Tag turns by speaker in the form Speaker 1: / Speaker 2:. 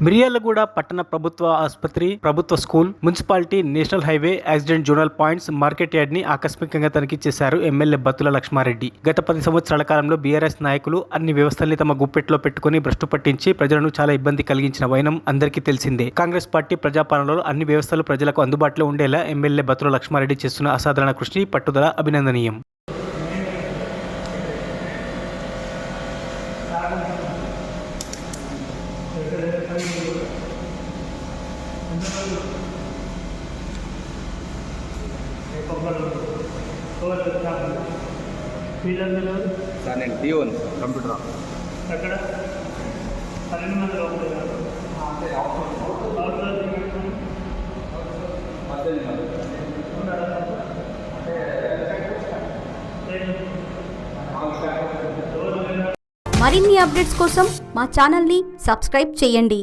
Speaker 1: మిర్యాలగూడ పట్టణ ప్రభుత్వ ఆసుపత్రి, ప్రభుత్వ school, municipality, national highway, accident zonal points, market yard ని ఆకస్మికంగా తనిఖీ చేశారు ఎమ్మెల్యే బత్తుల లక్ష్మారెడ్డి. గత 10 సంవత్సరాల కాలంలో బీఆర్ఎస్ నాయకులు అన్ని వ్యవస్థల్ని తమ గుప్పెట్లో పెట్టుకుని భ్రష్టు పట్టించి ప్రజలను చాలా ఇబ్బంది కలిగించిన వైనం అందరికీ తెలిసిందే. కాంగ్రెస్ పార్టీ ప్రజాపాలనలో అన్ని వ్యవస్థలు ప్రజలకు అందుబాటులో ఉండేలా ఎమ్మెల్యే బత్తుల లక్ష్మారెడ్డి చేస్తున్న అసాధారణ కృషి, పట్టుదల అభినందనీయం.
Speaker 2: సార్ నేను డిఓన్ కంప్యూటర్
Speaker 3: అక్కడ 12 మంది లోపల
Speaker 4: మరిన్ని అప్డేట్స్ కోసం మా ఛానల్ని సబ్స్క్రైబ్ చేయండి.